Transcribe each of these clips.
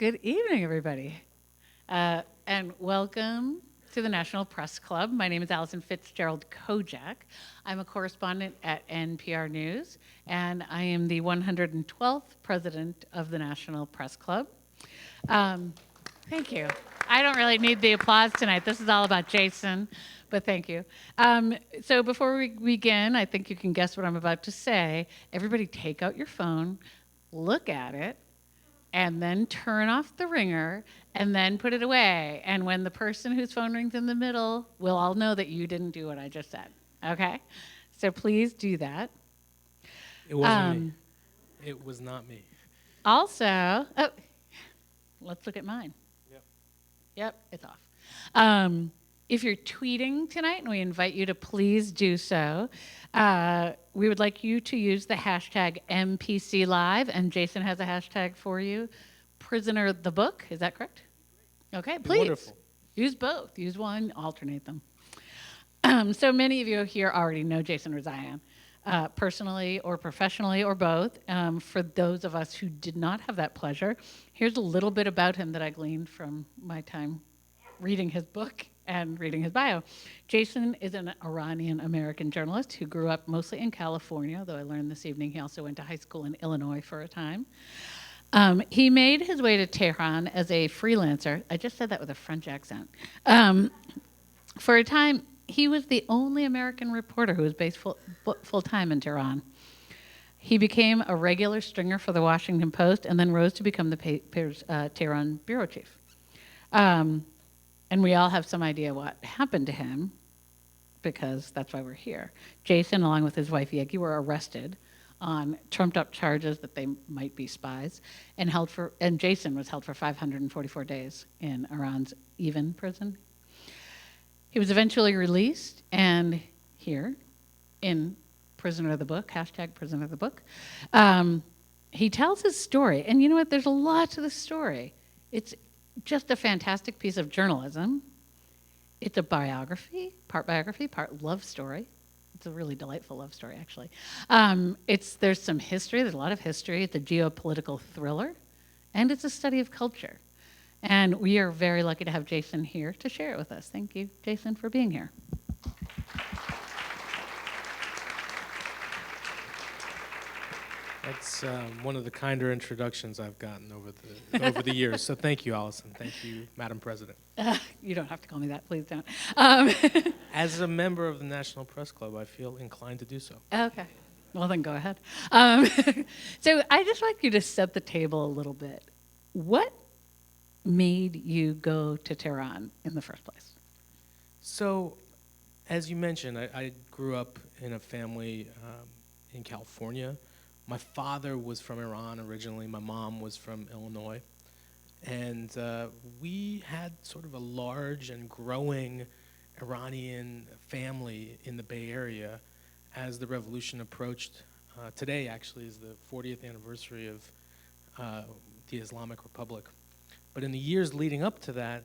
Good evening, everybody, and welcome to the National Press Club. My name is Allison Fitzgerald Kojak. I'm a correspondent at NPR News, and I am the 112th president of the National Press Club. Um, Thank you. I don't really need the applause tonight. This is all about Jason, but thank you. So before we begin, I think you can guess what I'm about to say. Everybody take out your phone, look at it, and then turn off the ringer, and then put it away. And when the person whose phone rings in the middle, we'll all know that you didn't do what I just said, okay? So please do that. It wasn't me. It was not me. Also, let's look at mine. Yep, it's off. If you're tweeting tonight, and we invite you to please do so, we would like you to use the hashtag MPC Live, and Jason has a hashtag for you, Prisoner the Book. Is that correct? Okay, please. Wonderful. Use both. Use one, alternate them. So many of you here already know Jason Rezaian, personally or professionally or both. For those of us who did not have that pleasure, here's a little bit about him that I gleaned from my time reading his book and reading his bio. Jason is an Iranian American journalist who grew up mostly in California, though I learned this evening he also went to high school in Illinois for a time. He made his way to Tehran as a freelancer. I just said that with a French accent. For a time, he was the only American reporter who was based full-time in Tehran. He became a regular stringer for the Washington Post and then rose to become the paper's Tehran bureau chief. And we all have some idea what happened to him, because that's why we're here. Jason, along with his wife Yegi, were arrested on trumped-up charges that they might be spies, and Jason was held for 544 days in Iran's Evin prison. He was eventually released, and here, in Prisoner of the Book, hashtag Prisoner of the Book, he tells his story. And you know what? There's a lot to the story. It's just a fantastic piece of journalism. It's a biography, part love story. It's a really delightful love story, actually. There's some history. There's a lot of history. It's a geopolitical thriller, and it's a study of culture. And we are very lucky to have Jason here to share it with us. Thank you, Jason, for being here. That's one of the kinder introductions I've gotten over the years. So thank you, Allison. Thank you, Madam President. You don't have to call me that, please don't. As a member of the National Press Club, I feel inclined to do so. Okay. Well, then go ahead. So I just like you to set the table a little bit. What made you go to Tehran in the first place? So, as you mentioned, I grew up in a family in California. My father was from Iran originally. My mom was from Illinois. And we had sort of a large and growing Iranian family in the Bay Area as the revolution approached. Today, actually, is the 40th anniversary of the Islamic Republic. But in the years leading up to that,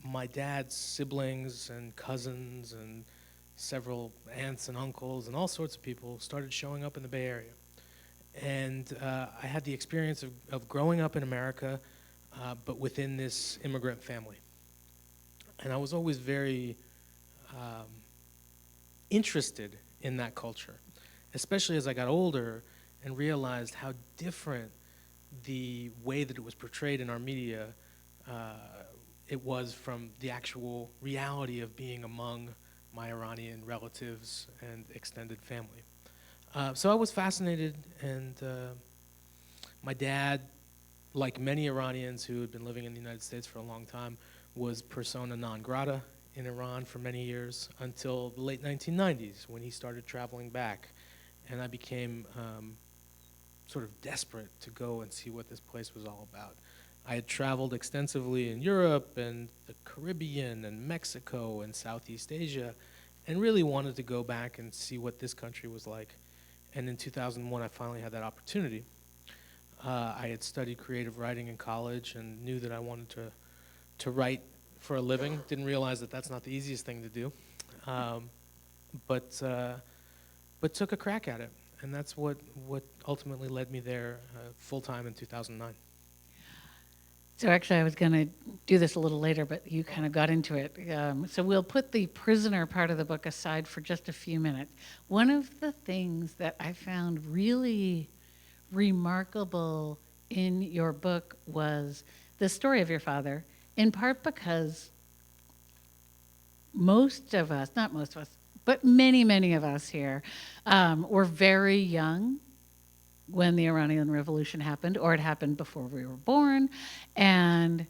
my dad's siblings and cousins and several aunts and uncles and all sorts of people started showing up in the Bay Area. And I had the experience of growing up in America, but within this immigrant family. And I was always very interested in that culture, especially as I got older and realized how different the way that it was portrayed in our media it was from the actual reality of being among my Iranian relatives and extended family. So I was fascinated, and my dad, like many Iranians who had been living in the United States for a long time, was persona non grata in Iran for many years until the late 1990s when he started traveling back. And I became sort of desperate to go and see what this place was all about. I had traveled extensively in Europe and the Caribbean and Mexico and Southeast Asia, and really wanted to go back and see what this country was like. And in 2001, I finally had that opportunity. I had studied creative writing in college and knew that I wanted to write for a living. Didn't realize that that's not the easiest thing to do, but took a crack at it. And that's what ultimately led me there full-time in 2009. So actually, I was going to do this a little later, but you kind of got into it. So we'll put the prisoner part of the book aside for just a few minutes. One of the things that I found really remarkable in your book was the story of your father, in part because most of us, not most of us, but many, many of us here were very young when the Iranian Revolution happened, or it happened before we were born. And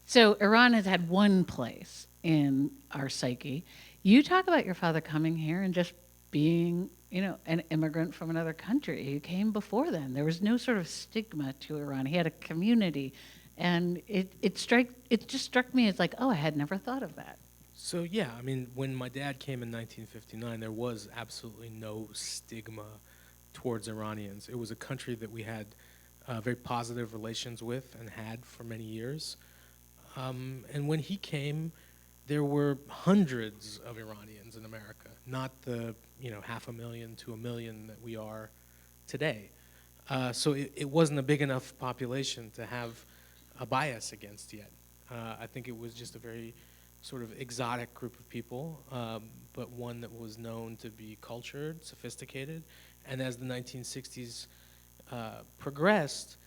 so Iran has had one place in our psyche. You talk about your father coming here and just being, an immigrant from another country. He came before then. There was no sort of stigma to Iran. He had a community. And it just struck me as like, oh, I had never thought of that. So yeah, I mean, when my dad came in 1959, there was absolutely no stigma towards Iranians. It was a country that we had very positive relations with and had for many years. And when he came, there were hundreds of Iranians in America, not the 500,000 to 1 million that we are today. So it wasn't a big enough population to have a bias against yet. I think it was just a very sort of exotic group of people, but one that was known to be cultured, sophisticated. And as the 1960s progressed,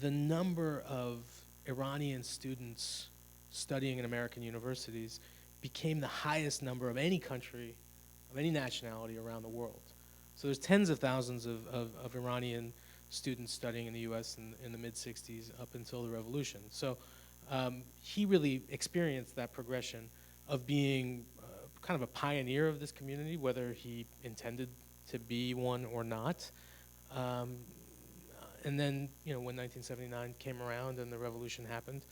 the number of Iranian students studying in American universities became the highest number of any country, of any nationality around the world. So there's tens of thousands of Iranian students studying in the US in the mid-60s up until the revolution. So he really experienced that progression of being kind of a pioneer of this community, whether he intended to be one or not. And then, when 1979 came around and the revolution happened,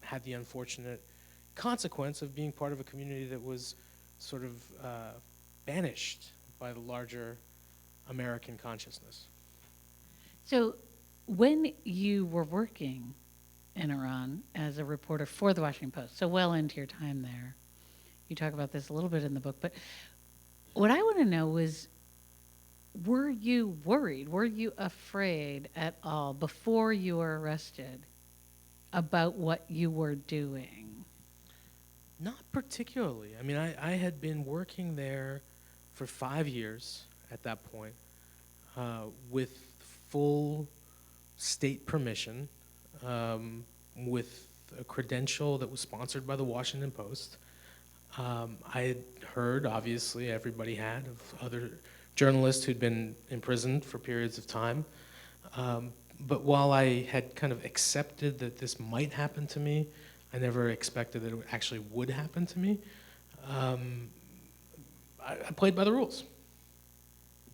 had the unfortunate consequence of being part of a community that was sort of banished by the larger American consciousness. So when you were working in Iran as a reporter for the Washington Post, so well into your time there, you talk about this a little bit in the book, but what I want to know is, were you worried? Were you afraid at all before you were arrested about what you were doing? Not particularly. I mean, I had been working there for 5 years at that point with full state permission, with a credential that was sponsored by the Washington Post. I had heard, obviously, everybody had, of other journalists who'd been imprisoned for periods of time. But while I had kind of accepted that this might happen to me, I never expected that it actually would happen to me. I played by the rules.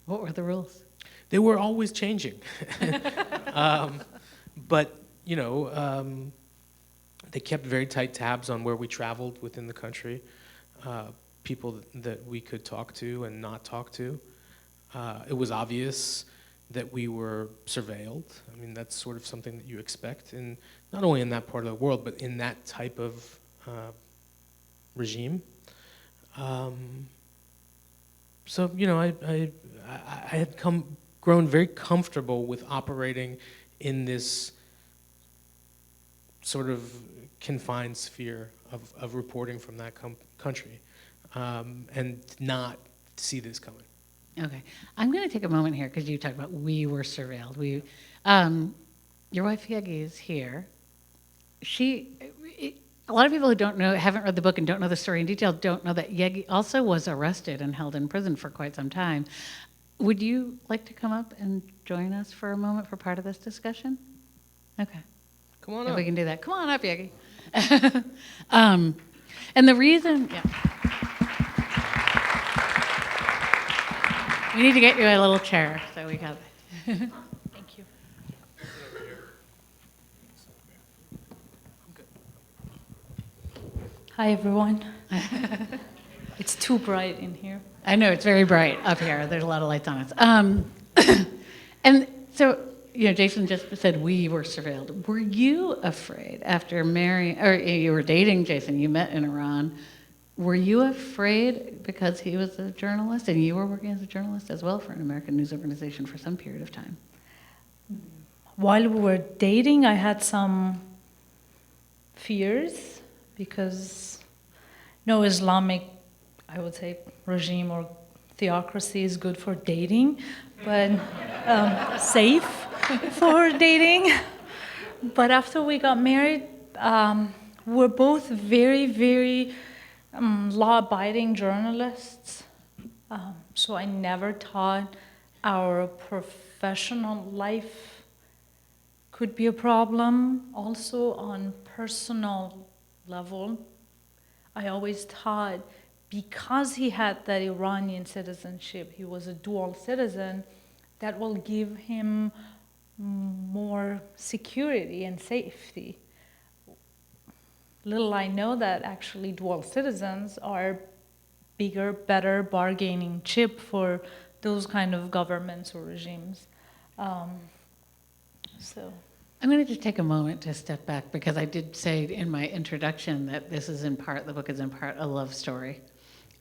What were the rules? They were always changing. But, they kept very tight tabs on where we traveled within the country, people that we could talk to and not talk to. It was obvious that we were surveilled. I mean, that's sort of something that you expect, in not only in that part of the world, but in that type of regime. So, I had grown very comfortable with operating in this sort of confined sphere of reporting from that country, and not see this coming. Okay. I'm going to take a moment here because you talked about we were surveilled. Your wife Yegi is here. A lot of people who don't know, haven't read the book and don't know the story in detail, don't know that Yegi also was arrested and held in prison for quite some time. Would you like to come up and join us for a moment for part of this discussion? Okay. Come on If up. we can do that. Come on up, Yegi. And the reason, we need to get you a little chair, so we got it. Thank you. Hi, everyone. It's too bright in here. I know, it's very bright up here. There's a lot of lights on us. And so, Jason just said we were surveilled. Were you afraid after marrying, or you were dating Jason, you met in Iran, were you afraid because he was a journalist and you were working as a journalist as well for an American news organization for some period of time? while we were dating, I had some fears because no Islamic, I would say, regime or theocracy is good for dating, but safe for dating. But after we got married, we're both very, very law-abiding journalists. So I never thought our professional life could be a problem. Also on personal level, I always thought because he had that Iranian citizenship, he was a dual citizen, that will give him more security and safety. Little I know that actually dual citizens are bigger, better bargaining chip for those kind of governments or regimes. So. I'm going to just take a moment to step back because I did say in my introduction that this is in part, the book is in part a love story.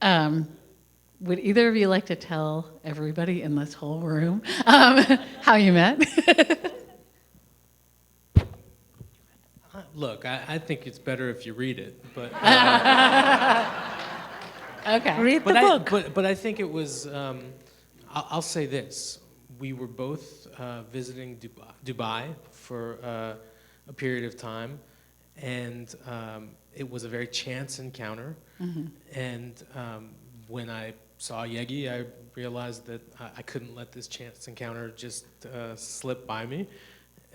Would either of you like to tell everybody in this whole room how you met? Look, I think it's better if you read it, but Okay. Read the book. but I think it was. I'll say this: we were both visiting Dubai for a period of time, and it was a very chance encounter. Mm-hmm. And when I saw Yegi, I realized that I couldn't let this chance encounter just slip by me,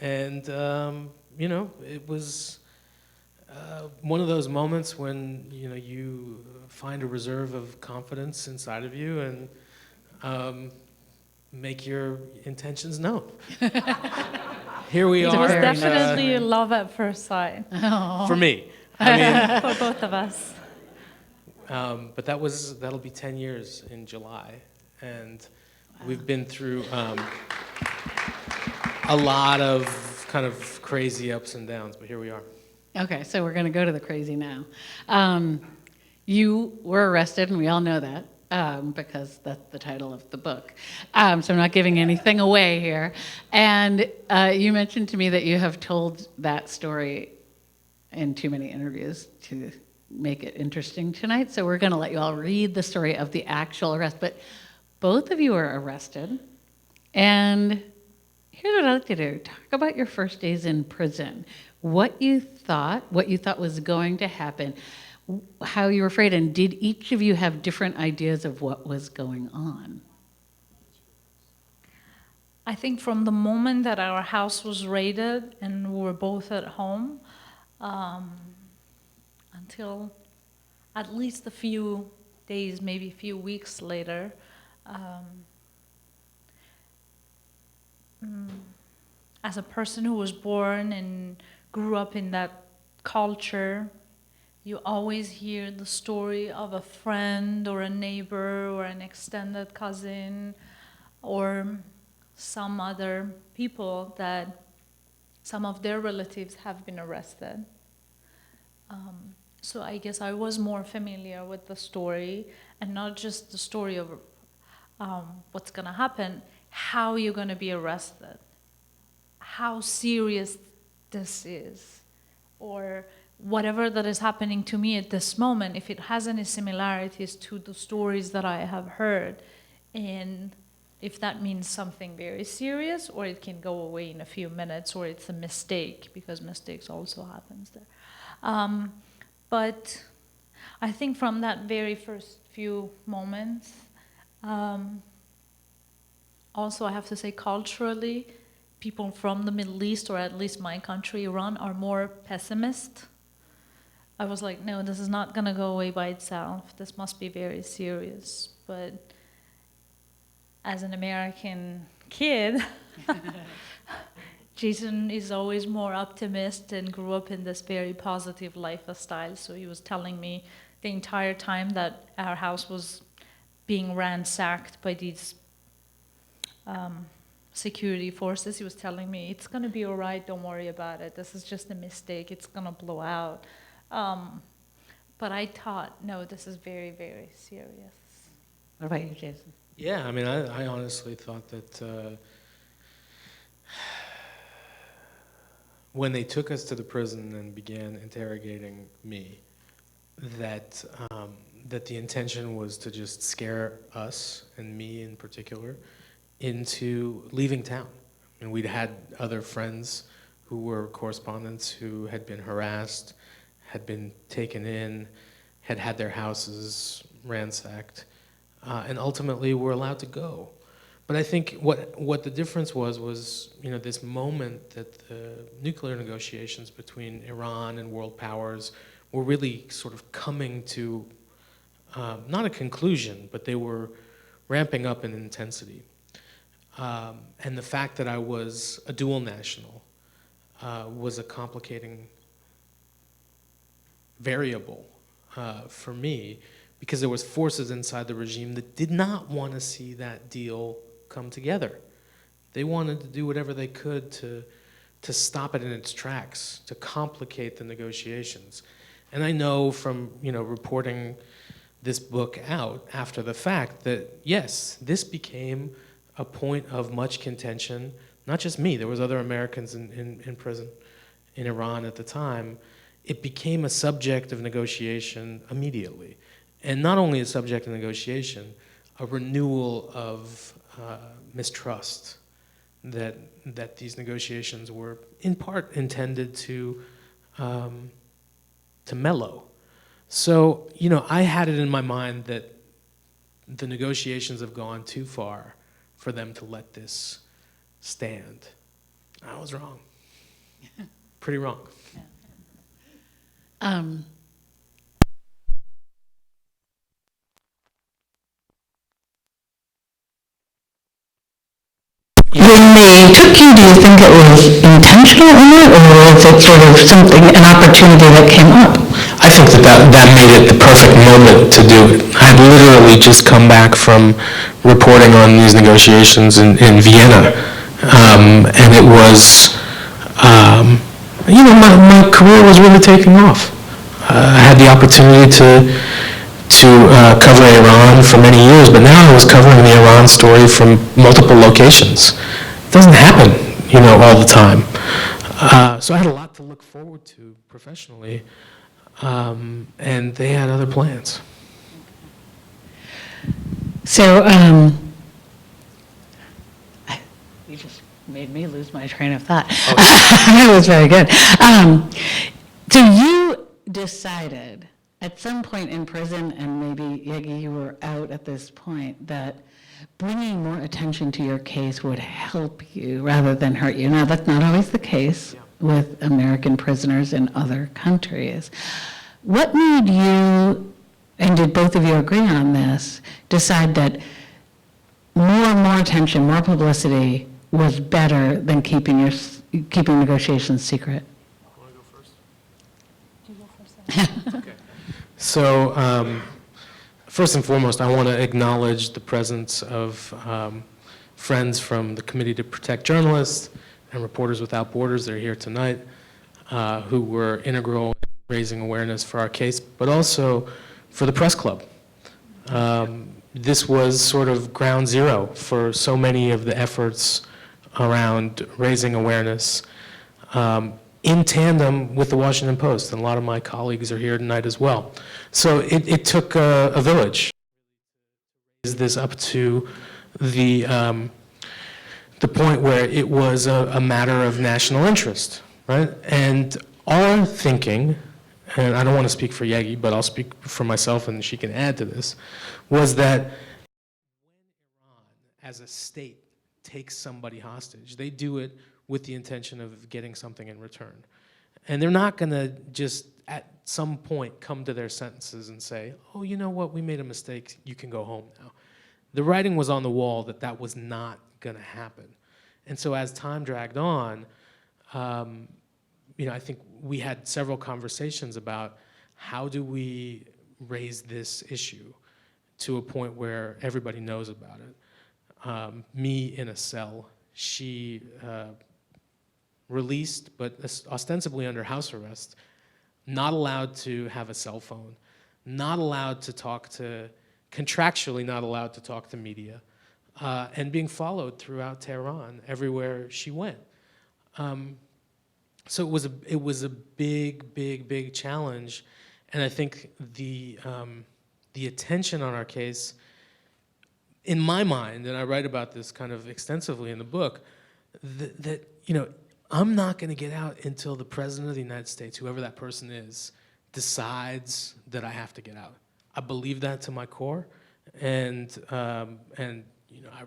and it was one of those moments when you find a reserve of confidence inside of you and make your intentions known. Here we It are. was Very nice. definitely love at first sight For me. I mean, for both of us. but that'll be 10 years in July, and we've been through a lot of kind of crazy ups and downs, but here we are. Okay, so we're going to go to the crazy now. You were arrested, and we all know that because that's the title of the book. So I'm not giving anything away here. And you mentioned to me that you have told that story in too many interviews to make it interesting tonight. So we're going to let you all read the story of the actual arrest. But both of you were arrested. And here's what I'd like to do. Talk about your first days in prison. What you thought was going to happen, how you were afraid, and did each of you have different ideas of what was going on? I think from the moment that our house was raided and we were both at home, until at least a few days, maybe a few weeks later, as a person who was born and grew up in that culture, you always hear the story of a friend or a neighbor or an extended cousin or some other people that some of their relatives have been arrested. So I guess I was more familiar with the story, and not just the story of what's going to happen, how you're going to be arrested, how serious this is, or whatever that is happening to me at this moment, if it has any similarities to the stories that I have heard, and if that means something very serious, or it can go away in a few minutes, or it's a mistake, because mistakes also happens there. But I think from that very first few moments, also I have to say culturally, people from the Middle East, or at least my country, Iran, are more pessimist. I was like, no, this is not going to go away by itself. This must be very serious. But as an American kid, Jason is always more optimist and grew up in this very positive lifestyle. So he was telling me the entire time that our house was being ransacked by these security forces, he was telling me, it's going to be all right, don't worry about it. This is just a mistake, it's going to blow out. But I thought, no, this is very, very serious. What about you, Jason? Yeah, I mean, I honestly thought that when they took us to the prison and began interrogating me, that that the intention was to just scare us, and me in particular, into leaving town. And we'd had other friends who were correspondents who had been harassed, had been taken in, had had their houses ransacked, and ultimately were allowed to go. But I think what the difference was this moment that the nuclear negotiations between Iran and world powers were really sort of coming to not a conclusion, but they were ramping up in intensity. And the fact that I was a dual national was a complicating variable for me, because there was forces inside the regime that did not want to see that deal come together. They wanted to do whatever they could to stop it in its tracks, to complicate the negotiations. And I know from reporting this book out after the fact that yes, this became a point of much contention. Not just me, there was other Americans in prison in Iran at the time. It became a subject of negotiation immediately. And not only a subject of negotiation, a renewal of mistrust that these negotiations were in part intended to mellow. So, I had it in my mind that the negotiations have gone too far for them to let this stand. I was wrong. Pretty wrong. When they took you, do you think it was intentional in it, or was it sort of something, an opportunity that came up? I think that made it the perfect moment to do it. I had literally just come back from reporting on these negotiations in Vienna, and it was, my career was really taking off. I had the opportunity to cover Iran for many years, but now I was covering the Iran story from multiple locations. It doesn't happen, all the time. So I had a lot to look forward to professionally, and they had other plans. So, you just made me lose my train of thought. That was very good. So you decided at some point in prison, and maybe Yegi, you were out at this point, that bringing more attention to your case would help you rather than hurt you. Now, that's not always the case with American prisoners in other countries. What made you, and did both of you agree on this, decide that more and more attention, more publicity was better than keeping negotiations secret? Want to go first? You go first. Okay. So, first and foremost, I want to acknowledge the presence of friends from the Committee to Protect Journalists and Reporters Without Borders that are here tonight, who were integral in raising awareness for our case, but also for the Press Club. This was sort of ground zero for so many of the efforts around raising awareness, in tandem with the Washington Post, and a lot of my colleagues are here tonight as well. So it took a village to raise this up to the point where it was a matter of national interest, right? And our thinking, and I don't want to speak for Yegi, but I'll speak for myself and she can add to this, was that when Iran, as a state, takes somebody hostage, they do it with the intention of getting something in return. And they're not going to just at some point come to their sentences and say, oh, you know what, we made a mistake, you can go home now. The writing was on the wall that that was not going to happen. And so as time dragged on, I think we had several conversations about how do we raise this issue to a point where everybody knows about it. Me in a cell, she released, but ostensibly under house arrest, not allowed to have a cell phone, not allowed to talk to, contractually not allowed to talk to media, and being followed throughout Tehran, everywhere she went. So it was a big challenge, and I think the attention on our case, in my mind, and I write about this kind of extensively in the book, that I'm not going to get out until the President of the United States, whoever that person is, decides that I have to get out. I believe that to my core, and I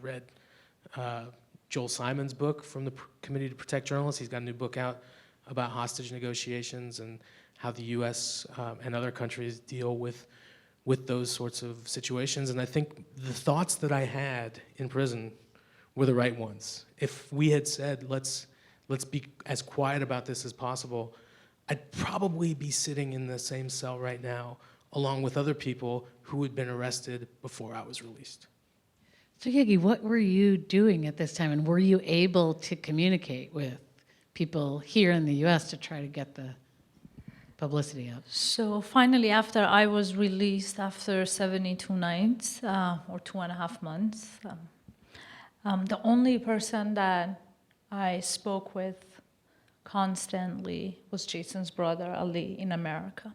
read Joel Simon's book from the Committee to Protect Journalists. He's got a new book out about hostage negotiations and how the U.S. And other countries deal with those sorts of situations. And I think the thoughts that I had in prison were the right ones. If we had said, let's be as quiet about this as possible, I'd probably be sitting in the same cell right now, along with other people who had been arrested before I was released. So Yegi, what were you doing at this time, and were you able to communicate with people here in the U.S. to try to get the publicity up? So finally, after I was released after 72 nights, or 2.5 months, the only person that I spoke with constantly was Jason's brother, Ali, in America.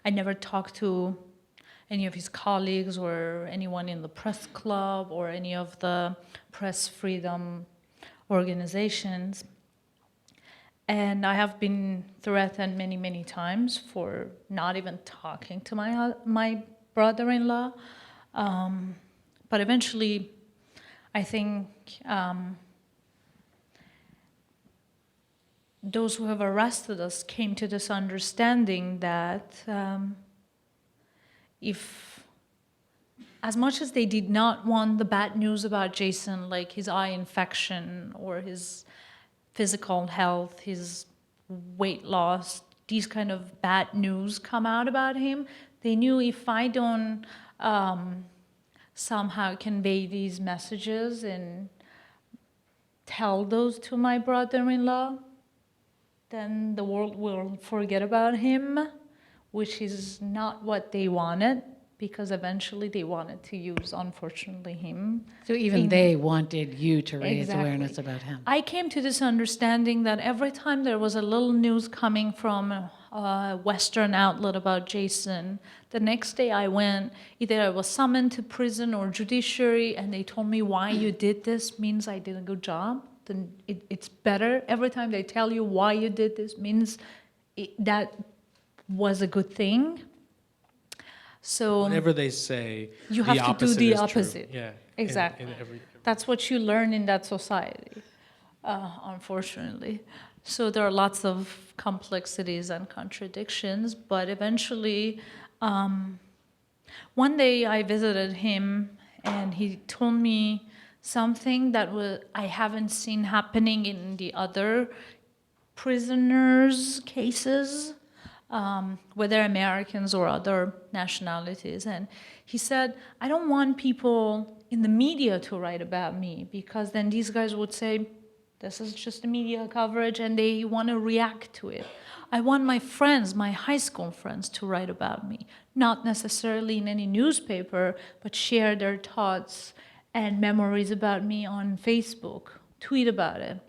I never talked to any of his colleagues or anyone in the press club or any of the press freedom organizations. And I have been threatened many times for not even talking to my brother-in-law. But eventually, I think those who have arrested us came to this understanding that if, as much as they did not want the bad news about Jason, like his eye infection or his physical health, his weight loss, these kind of bad news come out about him, they knew if I don't somehow convey these messages and tell those to my brother-in-law, then the world will forget about him, which is not what they wanted, because eventually they wanted to use, unfortunately, him. So even they wanted you to raise Exactly. awareness about him. I came to this understanding that every time there was a little news coming from a Western outlet about Jason, the next day I went, either I was summoned to prison or judiciary, and they told me why you did this means I did a good job. Then it's better. Every time they tell you why you did this means that was a good thing. So Whenever they say you the have to do opposite the is true. opposite. Yeah, Exactly. in every That's what you learn in that society, unfortunately. So there are lots of complexities and contradictions, but eventually, one day I visited him and he told me something that I haven't seen happening in the other prisoners' cases, whether Americans or other nationalities. And he said, I don't want people in the media to write about me, because then these guys would say, this is just a media coverage, and they want to react to it. I want my friends, my high school friends, to write about me, not necessarily in any newspaper, but share their thoughts and memories about me on Facebook, tweet about it.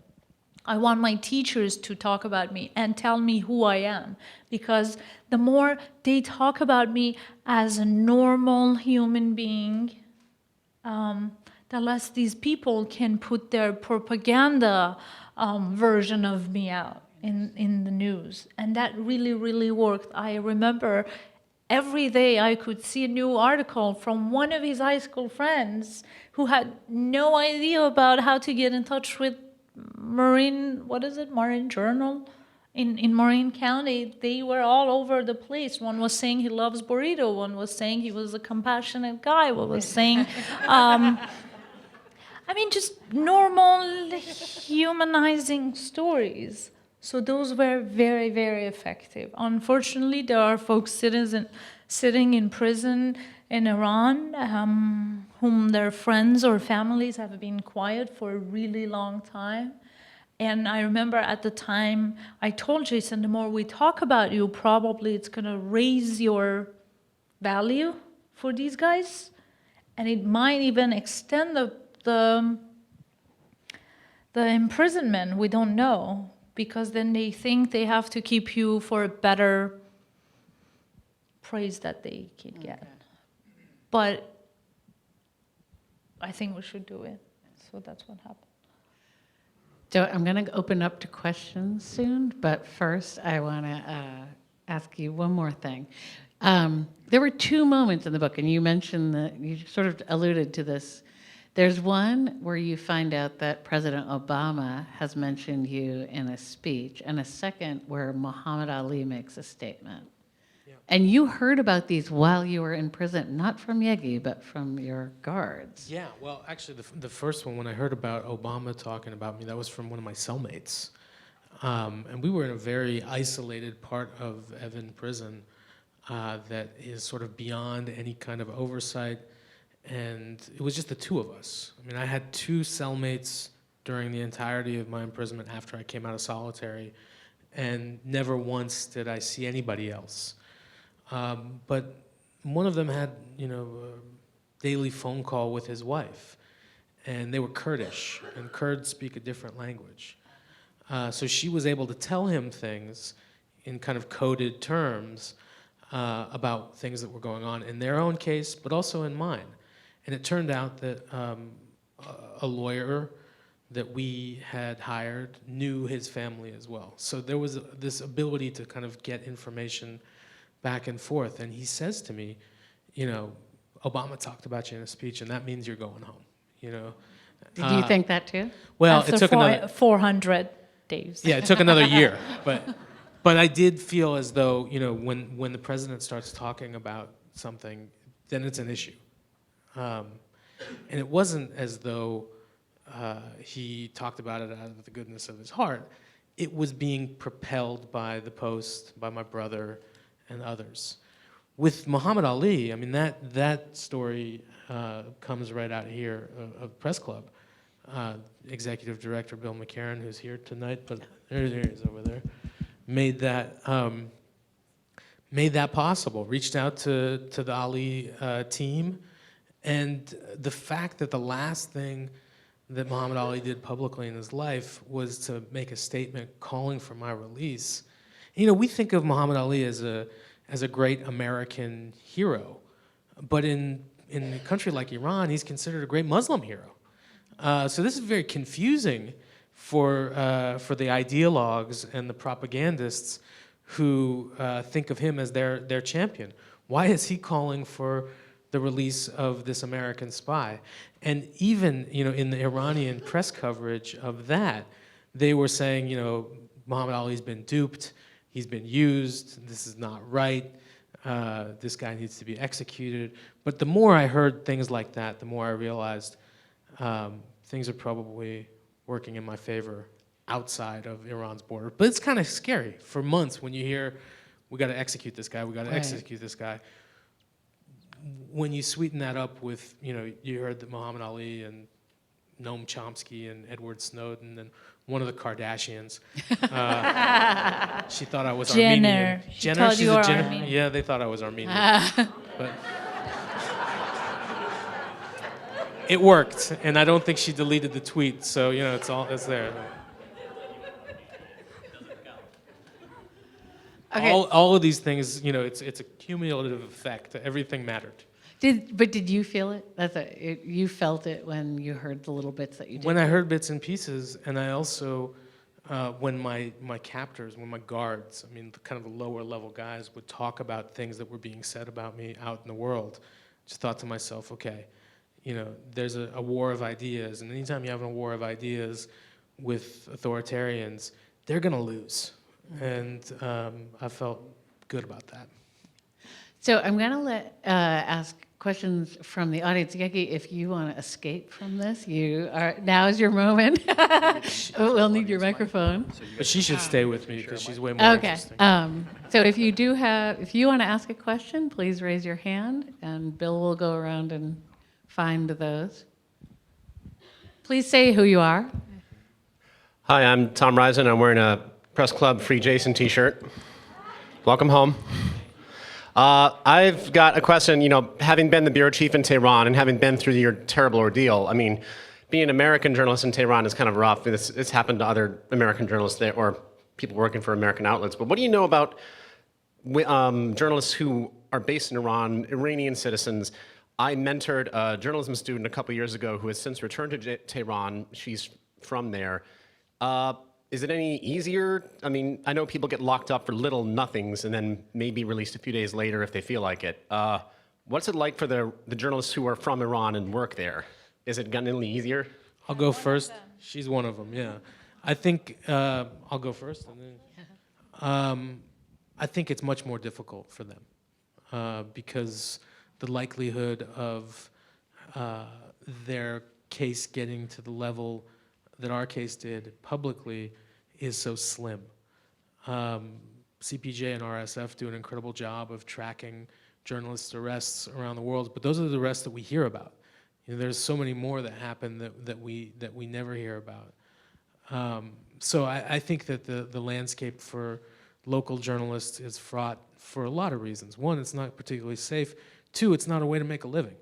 I want my teachers to talk about me and tell me who I am, because the more they talk about me as a normal human being, the less these people can put their propaganda version of me out in the news. And that really worked. I remember every day I could see a new article from one of his high school friends who had no idea about how to get in touch with Marin Journal in Marin County. They were all over the place. One was saying he loves burrito. One was saying he was a compassionate guy. One was saying, just normal humanizing stories. So those were very effective. Unfortunately, there are folks sitting in prison in Iran whom their friends or families have been quiet for a really long time. And I remember at the time, I told Jason, the more we talk about you, probably it's going to raise your value for these guys. And it might even extend the imprisonment. We don't know. because then they think they have to keep you for a better praise that they can get. But I think we should do it. So that's what happened. So I'm going to open up to questions soon, but first I want to ask you one more thing. There were two moments in the book, and you mentioned that you sort of alluded to this. There's one where you find out that President Obama has mentioned you in a speech, and a second where Muhammad Ali makes a statement. Yeah. And you heard about these while you were in prison, not from Yegi, but from your guards. Yeah, well, actually, the first one, when I heard about Obama talking about me, that was from one of my cellmates. And we were in a very isolated part of Evin prison that is sort of beyond any kind of oversight. And it was just the two of us. I mean, I had two cellmates during the entirety of my imprisonment after I came out of solitary, and never once did I see anybody else. But one of them had, a daily phone call with his wife, and they were Kurdish, and Kurds speak a different language. So she was able to tell him things in kind of coded terms about things that were going on in their own case, but also in mine. And it turned out that a lawyer that we had hired knew his family as well. So there was this ability to kind of get information back and forth. And he says to me, Obama talked about you in a speech, and that means you're going home. Did you think that too? Well, After it took another 400 days. Yeah, it took another year, but I did feel as though when the president starts talking about something, then it's an issue. And it wasn't as though he talked about it out of the goodness of his heart. It was being propelled by the Post, by my brother, and others. With Muhammad Ali, I mean, that story comes right out here of Press Club. Executive Director Bill McCarran, who's here tonight, but there he is over there, made that possible, reached out to the Ali team. And the fact that the last thing that Muhammad Ali did publicly in his life was to make a statement calling for my release. We think of Muhammad Ali as a great American hero, but in a country like Iran, he's considered a great Muslim hero. So this is very confusing for the ideologues and the propagandists who think of him as their champion. Why is he calling for the release of this American spy? And even in the Iranian press coverage of that, they were saying Muhammad Ali's been duped, he's been used, this is not right, this guy needs to be executed. But the more I heard things like that, the more I realized things are probably working in my favor outside of Iran's border. But it's kind of scary for months when you hear, we got to execute this guy, we got to execute this guy. When you sweeten that up with, you heard that Muhammad Ali and Noam Chomsky and Edward Snowden and one of the Kardashians, she thought I was Armenian. Jenner, she's a Jenner. Armenian. Yeah, they thought I was Armenian. But it worked, and I don't think she deleted the tweet, so it's there. Okay. All of these things, it's a cumulative effect. Everything mattered. Did you feel it? You felt it when you heard the little bits that you did? When I heard bits and pieces, and I also, when my captors, when my guards, the kind of the lower level guys would talk about things that were being said about me out in the world, just thought to myself, okay, there's a war of ideas, and anytime you have a war of ideas with authoritarians, they're going to lose. And I felt good about that. So I'm going to ask questions from the audience. Yegi, if you want to escape from this, now is your moment. We'll need your microphone. But she should stay with me because she's way more interesting. So if you want to ask a question, please raise your hand, and Bill will go around and find those. Please say who you are. Hi, I'm Tom Rezaian. I'm wearing a Press Club Free Jason t-shirt. Welcome home. I've got a question, having been the bureau chief in Tehran and having been through your terrible ordeal, being being an American journalist in Tehran is kind of rough. It's happened to other American journalists there, or people working for American outlets. But what do you know about journalists who are based in Iran, Iranian citizens? I mentored a journalism student a couple years ago who has since returned to Tehran. She's from there. Is it any easier? I mean, I know people get locked up for little nothings and then maybe released a few days later if they feel like it. What's it like for the journalists who are from Iran and work there? Is it gotten any easier? I'll go first. She's one of them, yeah. I think I'll go first. And then, I think it's much more difficult for them because the likelihood of their case getting to the level that our case did publicly is so slim. CPJ and RSF do an incredible job of tracking journalists' arrests around the world, but those are the arrests that we hear about. You know, there's so many more that happen that we never hear about. So I think that the landscape for local journalists is fraught for a lot of reasons. One, it's not particularly safe. Two, it's not a way to make a living,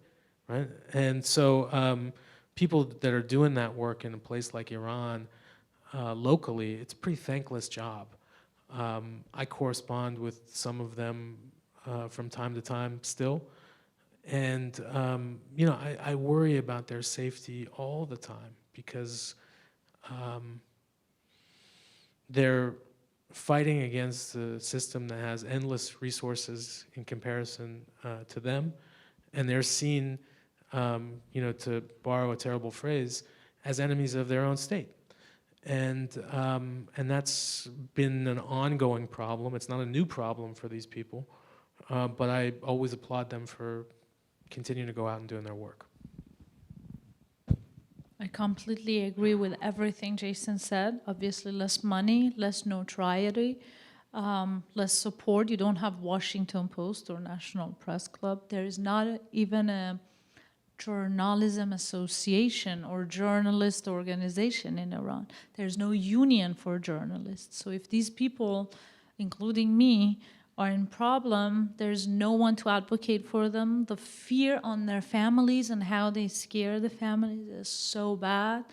right? And so people that are doing that work in a place like Iran, locally, it's a pretty thankless job. I correspond with some of them from time to time still. And, you know, I worry about their safety all the time because they're fighting against a system that has endless resources in comparison to them. And they're seen, you know, to borrow a terrible phrase, as enemies of their own state. And that's been an ongoing problem. It's not a new problem for these people, but I always applaud them for continuing to go out and doing their work. I completely agree with everything Jason said. Obviously, less money, less notoriety, less support. You don't have Washington Post or National Press Club. There is not even a journalism association or journalist organization in Iran. There's no union for journalists. So if these people, including me, are in problem, there's no one to advocate for them. The fear on their families and how they scare the families is so bad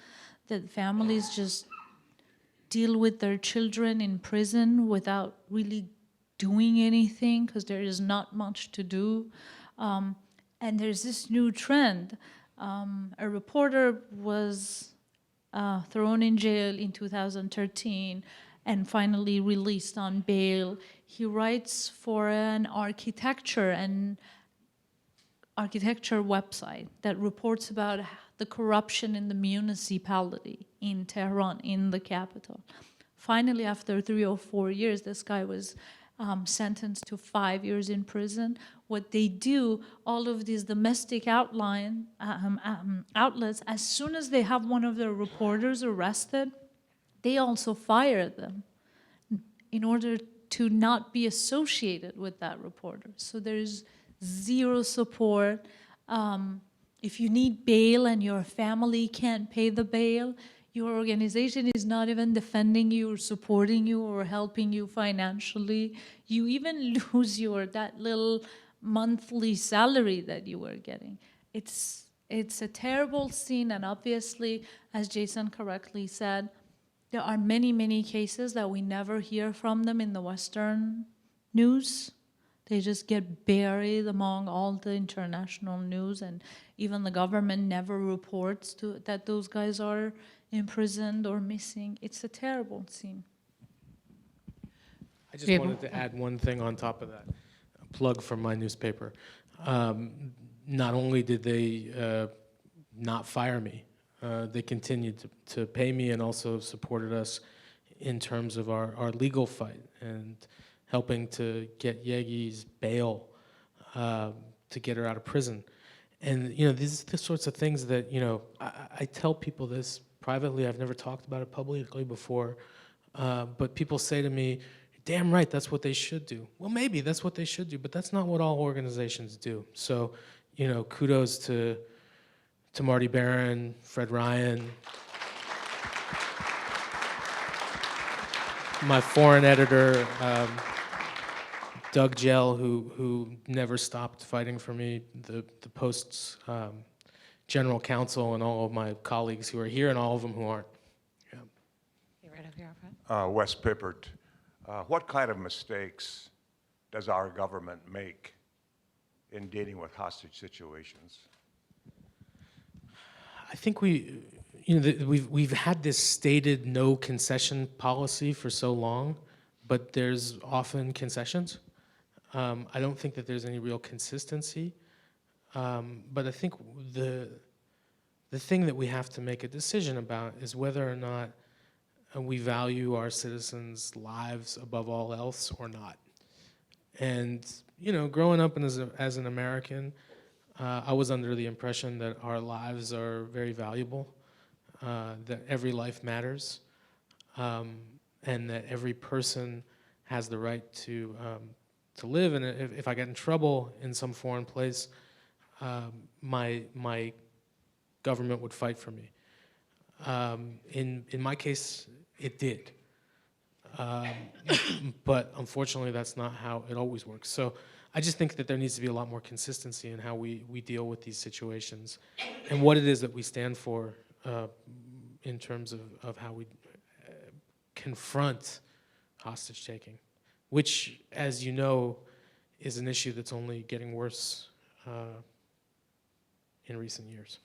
that families just deal with their children in prison without really doing anything because there is not much to do. And there's this new trend. A reporter was thrown in jail in 2013 and finally released on bail. He writes for an architecture website that reports about the corruption in the municipality in Tehran, in the capital. Finally, after 3 or 4 years, this guy was sentenced to 5 years in prison. What they do, all of these domestic outlets, as soon as they have one of their reporters arrested, they also fire them in order to not be associated with that reporter. So there's zero support. If you need bail and your family can't pay the bail, your organization is not even defending you or supporting you or helping you financially. You even lose that little monthly salary that you were getting. It's a terrible scene, and obviously, as Jason correctly said, there are many, many cases that we never hear from them in the Western news. They just get buried among all the international news, and even the government never reports that those guys are imprisoned or missing. It's a terrible scene. I just wanted to add one thing on top of that, a plug from my newspaper. Not only did they not fire me, they continued to pay me and also supported us in terms of our legal fight and helping to get Yegi's bail to get her out of prison. And, you know, these are the sorts of things that, you know, I tell people this privately. I've never talked about it publicly before. But people say to me, damn right, that's what they should do. Well, maybe that's what they should do, but that's not what all organizations do. So, you know, kudos to Marty Barron, Fred Ryan, my foreign editor, Doug Gell, who never stopped fighting for me. The Post's general counsel and all of my colleagues who are here and all of them who aren't. Yeah. Okay, right up here, up front. Wes Pippert, what kind of mistakes does our government make in dealing with hostage situations? I think we've had this stated no concession policy for so long, but there's often concessions. I don't think that there's any real consistency, but I think the thing that we have to make a decision about is whether or not we value our citizens' lives above all else or not. And growing up as an American, I was under the impression that our lives are very valuable, that every life matters, and that every person has the right to live. And if I get in trouble in some foreign place, my government would fight for me. In my case, it did. But unfortunately, that's not how it always works. So I just think that there needs to be a lot more consistency in how we deal with these situations and what it is that we stand for in terms of how we confront hostage taking, which, as you know, is an issue that's only getting worse in recent years.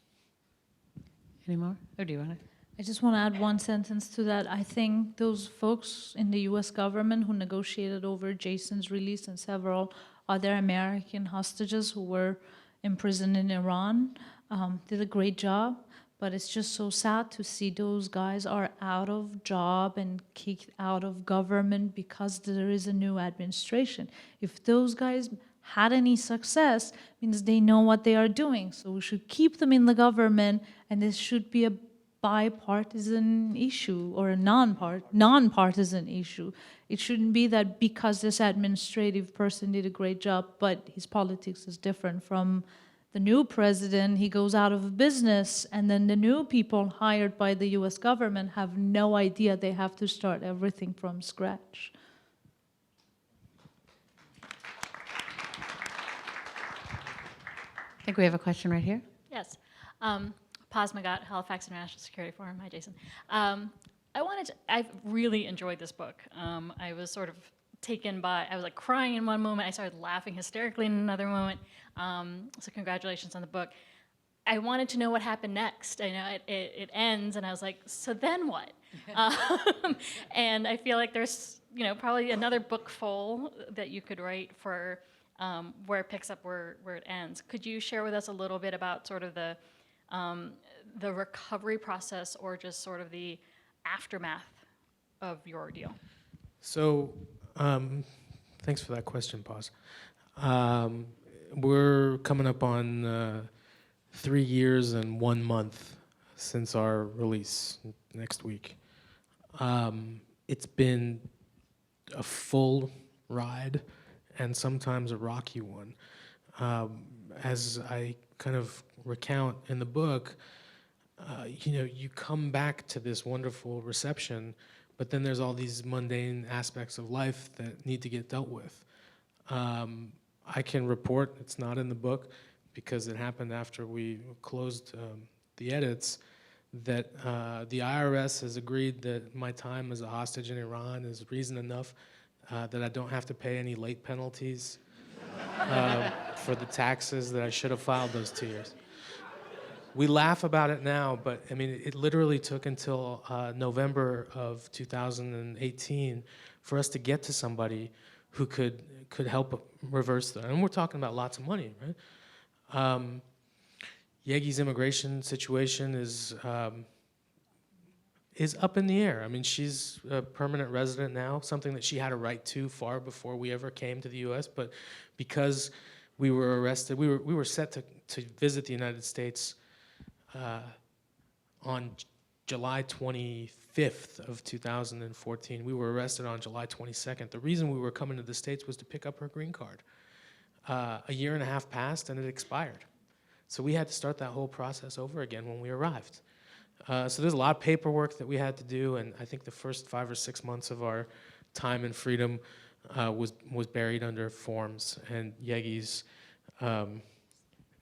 Any more? Or do you want to? I just want to add one sentence to that. I think those folks in the U.S. government who negotiated over Jason's release and several other American hostages who were imprisoned in Iran did a great job. But it's just so sad to see those guys are out of job and kicked out of government because there is a new administration. If those guys had any success, means they know what they are doing. So we should keep them in the government, and this should be a bipartisan issue or a non-partisan issue. It shouldn't be that because this administrative person did a great job, but his politics is different from the new president, he goes out of business, and then the new people hired by the US government have no idea they have to start everything from scratch. I think we have a question right here. Yes. Paz Magat, Halifax International Security Forum. Hi, Jason. I've really enjoyed this book. I was sort of taken by, I was like crying in one moment. I started laughing hysterically in another moment. So congratulations on the book. I wanted to know what happened next. I know it ends, and I was like, so then what? And I feel like there's probably another book full that you could write for where it picks up where it ends. Could you share with us a little bit about sort of the recovery process or just sort of the aftermath of your ordeal? So, thanks for that question, Paz. We're coming up on 3 years and 1 month since our release next week. It's been a full ride and sometimes a rocky one. As I kind of recount in the book, you come back to this wonderful reception, but then there's all these mundane aspects of life that need to get dealt with. I can report, it's not in the book because it happened after we closed the edits, that the IRS has agreed that my time as a hostage in Iran is reason enough that I don't have to pay any late penalties for the taxes that I should have filed those 2 years. We laugh about it now, but I mean, it literally took until November of 2018 for us to get to somebody who could help reverse that. And we're talking about lots of money, right? Yegi's immigration situation is up in the air. I mean, she's a permanent resident now, something that she had a right to far before we ever came to the U.S. But because we were arrested, we were set to visit the United States on July 25th of 2014. We were arrested on July 22nd. The reason we were coming to the States was to pick up her green card. A year and a half passed and it expired. So we had to start that whole process over again when we arrived. So there's a lot of paperwork that we had to do, and I think the first 5 or 6 months of our time in freedom was buried under forms, and Yegi's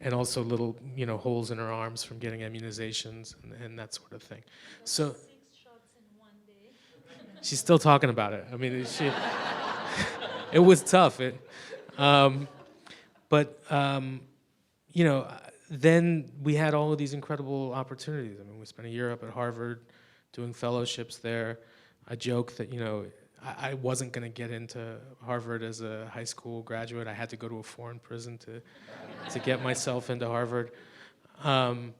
and also little, holes in her arms from getting immunizations and that sort of thing. So she's still talking about it. I mean, it was tough. Then we had all of these incredible opportunities. I mean, we spent a year up at Harvard doing fellowships there. I joke that, I wasn't going to get into Harvard as a high school graduate. I had to go to a foreign prison to get myself into Harvard. And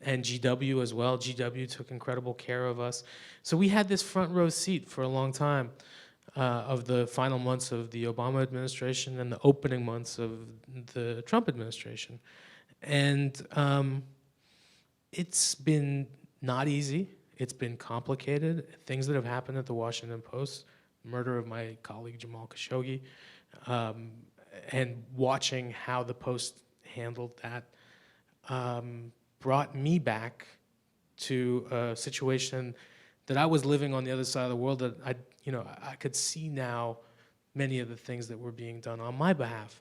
GW as well. GW took incredible care of us. So we had this front row seat for a long time of the final months of the Obama administration and the opening months of the Trump administration. And it's been not easy. It's been complicated. Things that have happened at the Washington Post, murder of my colleague Jamal Khashoggi, and watching how the Post handled that brought me back to a situation that I was living on the other side of the world, that I could see now many of the things that were being done on my behalf.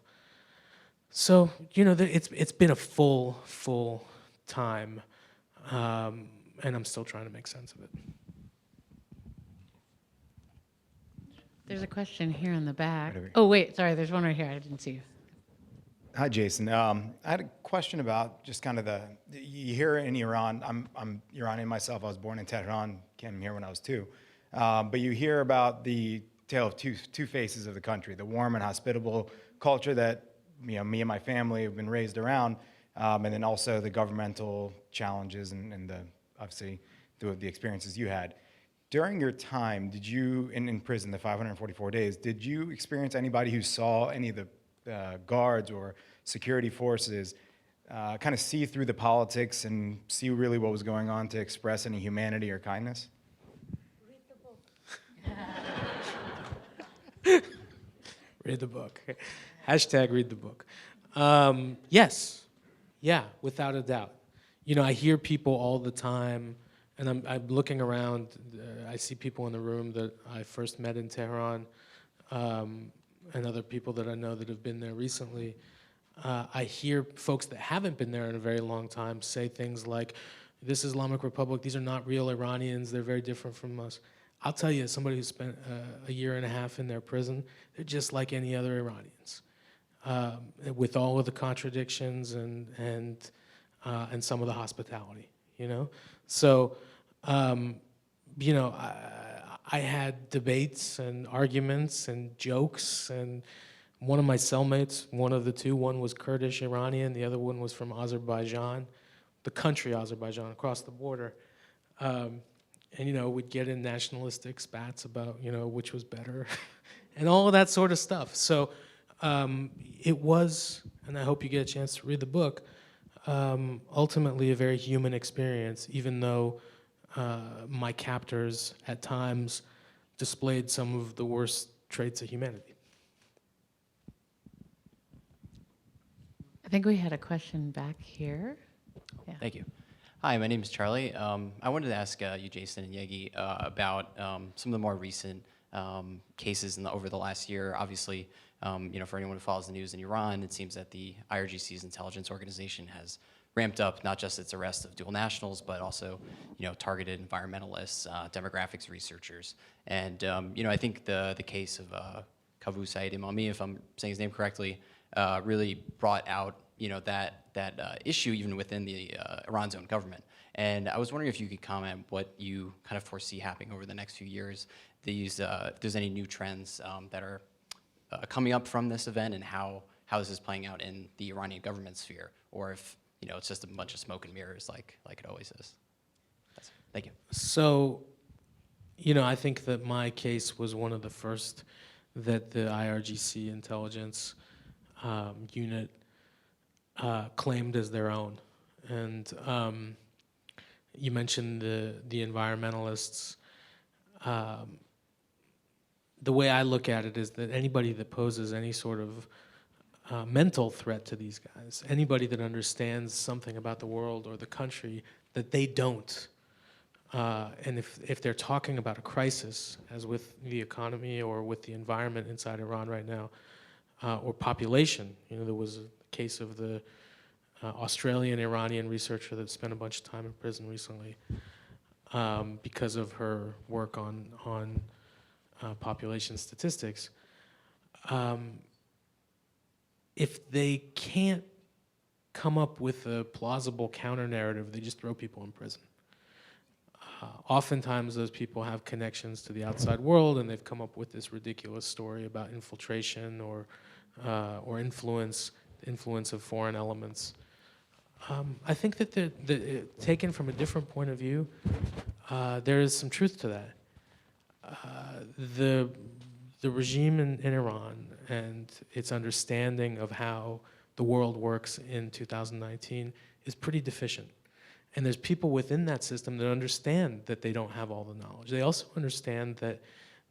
So, it's been a full time, and I'm still trying to make sense of it. There's a question here in the back. Oh, wait, sorry, there's one right here. I didn't see you. Hi, Jason. I had a question about just kind of you hear in Iran, I'm Iranian myself, I was born in Tehran, came here when I was 2. But you hear about the tale of two faces of the country, the warm and hospitable culture that me and my family have been raised around, and then also the governmental challenges and obviously the experiences you had. During your time, did you, in prison, the 544 days, did you experience anybody who saw any of the guards or security forces kind of see through the politics and see really what was going on to express any humanity or kindness? Read the book. Hashtag read the book. Yes. Yeah, without a doubt. I hear people all the time, and I'm looking around. I see people in the room that I first met in Tehran, and other people that I know that have been there recently. I hear folks that haven't been there in a very long time say things like, this Islamic Republic, these are not real Iranians, they're very different from us. I'll tell you, as somebody who spent a year and a half in their prison, they're just like any other Iranians, with all of the contradictions and some of the hospitality, So, I had debates and arguments and jokes, and one of my cellmates, one of the two, one was Kurdish Iranian, the other one was from Azerbaijan, the country Azerbaijan, across the border. And, we'd get in nationalistic spats about, which was better, and all of that sort of stuff. So it was, and I hope you get a chance to read the book, ultimately a very human experience, even though my captors at times displayed some of the worst traits of humanity. I think we had a question back here. Yeah. Thank you. Hi, my name is Charlie. I wanted to ask you, Jason and Yegi, about some of the more recent cases over the last year. Obviously, for anyone who follows the news in Iran, it seems that the IRGC's intelligence organization has ramped up not just its arrest of dual nationals, but also, targeted environmentalists, demographics researchers. And, I think the case of Kavu Said Imami, if I'm saying his name correctly, really brought out, that issue even within the Iran's own government. And I was wondering if you could comment what you kind of foresee happening over the next few years, if there's any new trends that are coming up from this event, and how this is playing out in the Iranian government sphere, or if it's just a bunch of smoke and mirrors like it always is. Thank you. So, I think that my case was one of the first that the IRGC intelligence unit claimed as their own. And you mentioned the environmentalists. The way I look at it is that anybody that poses any sort of mental threat to these guys, anybody that understands something about the world or the country that they don't, and if they're talking about a crisis, as with the economy or with the environment inside Iran right now, or population, there was a case of the Australian Iranian researcher that spent a bunch of time in prison recently because of her work on population statistics. If they can't come up with a plausible counter-narrative, they just throw people in prison. Oftentimes those people have connections to the outside world, and they've come up with this ridiculous story about infiltration or influence of foreign elements. I think that taken from a different point of view, there is some truth to that. The regime in Iran and its understanding of how the world works in 2019 is pretty deficient. And there's people within that system that understand that they don't have all the knowledge. They also understand that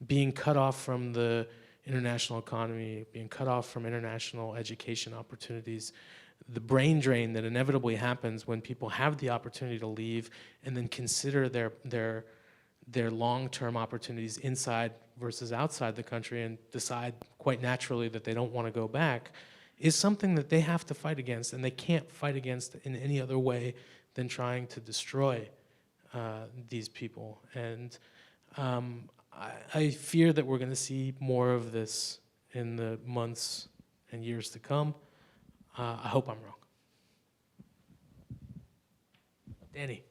being cut off from the international economy, being cut off from international education opportunities, the brain drain that inevitably happens when people have the opportunity to leave and then consider their long-term opportunities inside versus outside the country and decide quite naturally that they don't want to go back, is something that they have to fight against, and they can't fight against in any other way than trying to destroy these people. And I fear that we're going to see more of this in the months and years to come. I hope I'm wrong. Danny.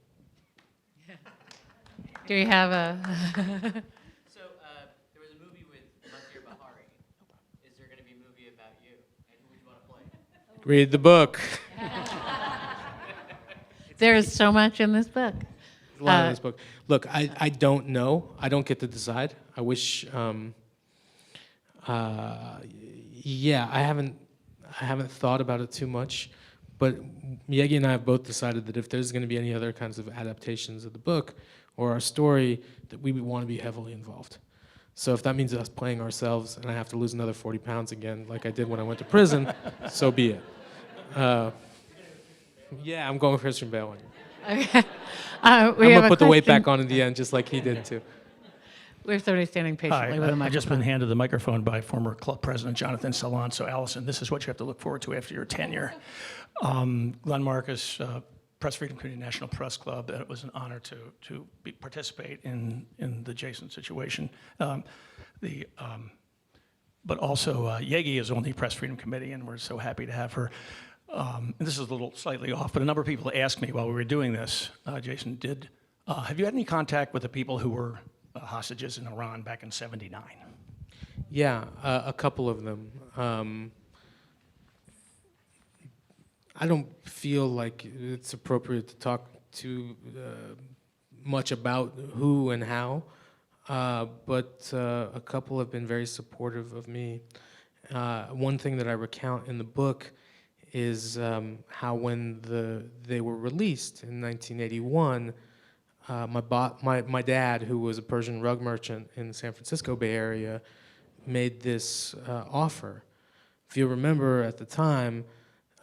Do we have a? So there was a movie with Mansur Bahari. Is there going to be a movie about you? And who would you want to play? Read the book. There is so much in this book. A lot in this book. Look, I don't know. I don't get to decide. I wish. Yeah, I haven't thought about it too much, but Yegi and I have both decided that if there's going to be any other kinds of adaptations of the book or our story, that we would want to be heavily involved. So if that means us playing ourselves and I have to lose another 40 pounds again, like I did when I went to prison, so be it. Yeah, I'm going Christian Bale. Okay. I'm going to put the weight back on in the end, just like he did too. We have somebody standing patiently with a microphone. I've just been handed the microphone by former club president Jonathan Salon. So, Allison, this is what you have to look forward to after your tenure. Glenn Marcus, Press Freedom Committee, National Press Club. It was an honor to participate in the Jason situation. But also, Yegi is on the Press Freedom Committee, and we're so happy to have her. And this is a little slightly off, but a number of people asked me while we were doing this, Jason, have you had any contact with the people who were hostages in Iran back in '79? Yeah, a couple of them. I don't feel like it's appropriate to talk too much about who and how, but a couple have been very supportive of me. One thing that I recount in the book is how when they were released in 1981, my dad, who was a Persian rug merchant in the San Francisco Bay Area, made this offer. If you remember at the time,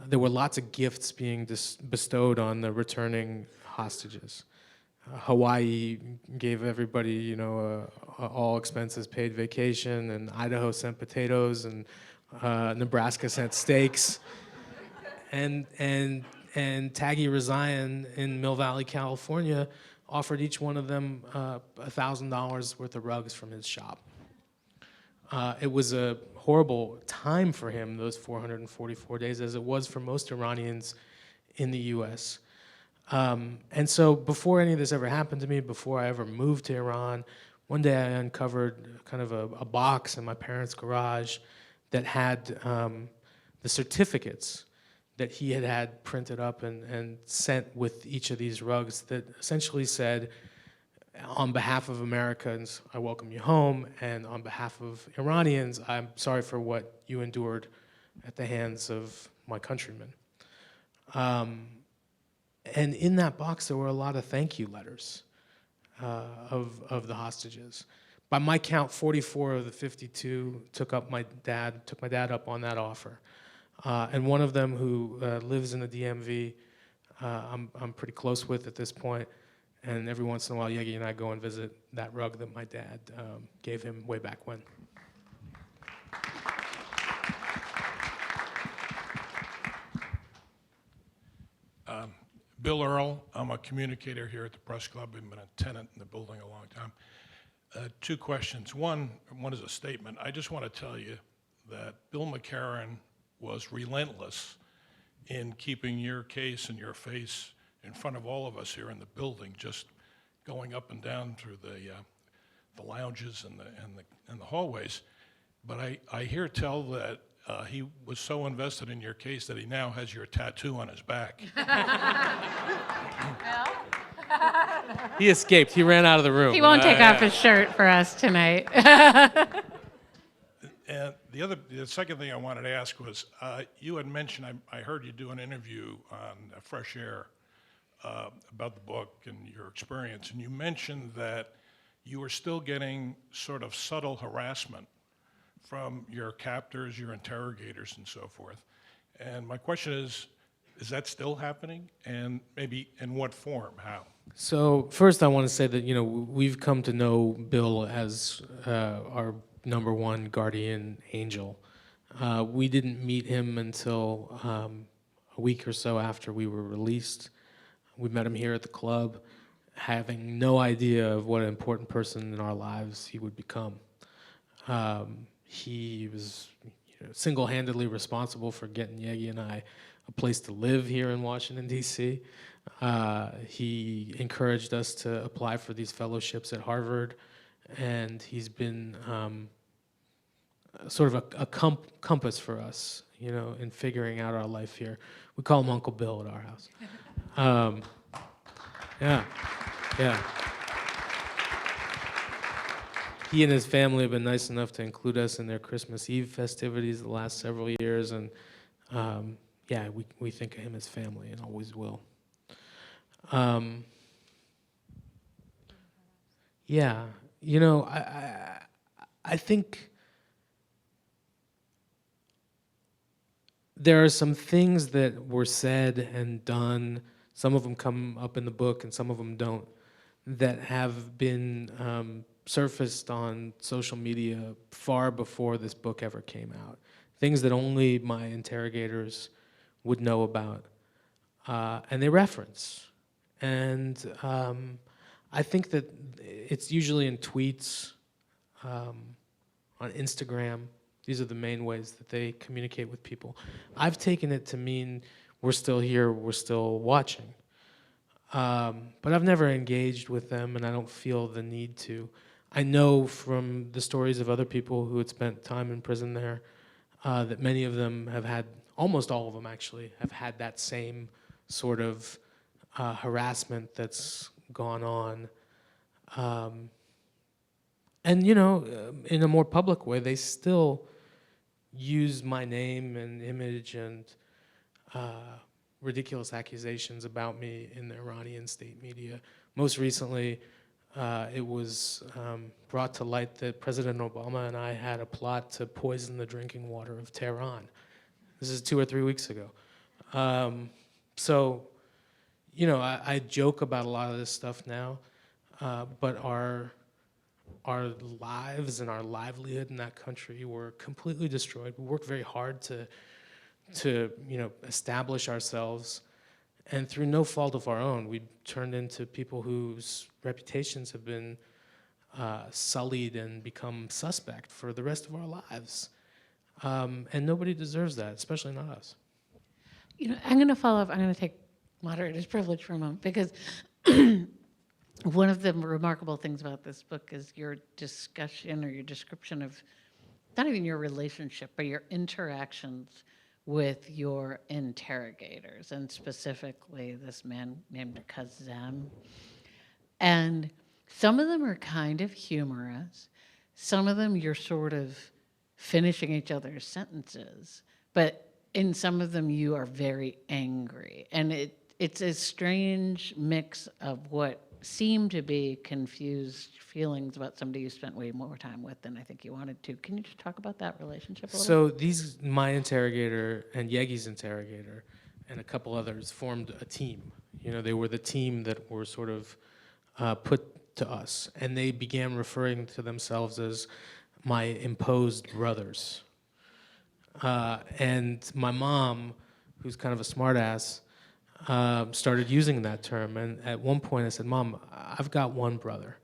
there were lots of gifts being bestowed on the returning hostages. Hawaii gave everybody, all expenses paid vacation, and Idaho sent potatoes, and Nebraska sent steaks. And Taggy Rezaian in Mill Valley, California, offered each one of them $1,000 worth of rugs from his shop. It was a horrible time for him, those 444 days, as it was for most Iranians in the US. And so before any of this ever happened to me, before I ever moved to Iran, one day I uncovered kind of a box in my parents' garage that had the certificates that he had printed up and sent with each of these rugs that essentially said, on behalf of Americans, I welcome you home, and on behalf of Iranians, I'm sorry for what you endured at the hands of my countrymen. And in that box, there were a lot of thank you letters of the hostages. By my count, 44 of the 52 took my dad up on that offer. And one of them, who lives in the DMV, I'm pretty close with at this point, and every once in a while, Yegi and I go and visit that rug that my dad gave him way back when. Bill Earl. I'm a communicator here at the Press Club. I've been a tenant in the building a long time. Two questions. One is a statement. I just want to tell you that Bill McCarran was relentless in keeping your case and your face in front of all of us here in the building, just going up and down through the lounges and the hallways. But I hear tell that he was so invested in your case that he now has your tattoo on his back. He escaped. He ran out of the room. He won't take off his shirt for us tonight. And the second thing I wanted to ask was, you had mentioned, I heard you do an interview on Fresh Air about the book and your experience, and you mentioned that you were still getting sort of subtle harassment from your captors, your interrogators, and so forth. And my question is that still happening? And maybe in what form, how? So first I want to say that, we've come to know Bill as our number one guardian angel. We didn't meet him until a week or so after we were released. We met him here at the club, having no idea of what an important person in our lives he would become. He was single-handedly responsible for getting Yegi and I a place to live here in Washington, D.C. He encouraged us to apply for these fellowships at Harvard, and he's been sort of a compass for us, in figuring out our life here. We call him Uncle Bill at our house. Yeah. He and his family have been nice enough to include us in their Christmas Eve festivities the last several years, and we think of him as family and always will. I think there are some things that were said and done, some of them come up in the book and some of them don't, that have been surfaced on social media far before this book ever came out. Things that only my interrogators would know about, and they reference. And I think that it's usually in tweets, on Instagram. These are the main ways that they communicate with people. I've taken it to mean we're still here, we're still watching. But I've never engaged with them, and I don't feel the need to. I know from the stories of other people who had spent time in prison there that many of them have had, almost all of them actually, have had that same sort of harassment that's gone on. And in a more public way, they still use my name and image and ridiculous accusations about me in the Iranian state media. Most recently, it was brought to light that President Obama and I had a plot to poison the drinking water of Tehran. This is 2 or 3 weeks ago. I joke about a lot of this stuff now, but our lives and our livelihood in that country were completely destroyed. We worked very hard to establish ourselves, and through no fault of our own, we turned into people whose reputations have been sullied and become suspect for the rest of our lives. And nobody deserves that, especially not us. I'm going to follow up. I'm going to take moderator's privilege for a moment, because one of the remarkable things about this book is your discussion or your description of not even your relationship, but your interactions with your interrogators, and specifically this man named Kazem. And some of them are kind of humorous. Some of them you're sort of finishing each other's sentences, but in some of them you are very angry. And it's a strange mix of what seem to be confused feelings about somebody you spent way more time with than I think you wanted to. Can you just talk about that relationship a little? So my interrogator and Yegi's interrogator and a couple others formed a team. They were the team that were sort of put to us, and they began referring to themselves as my imposed brothers. And my mom, who's kind of a smartass, started using that term. And at one point I said, Mom, I've got one brother.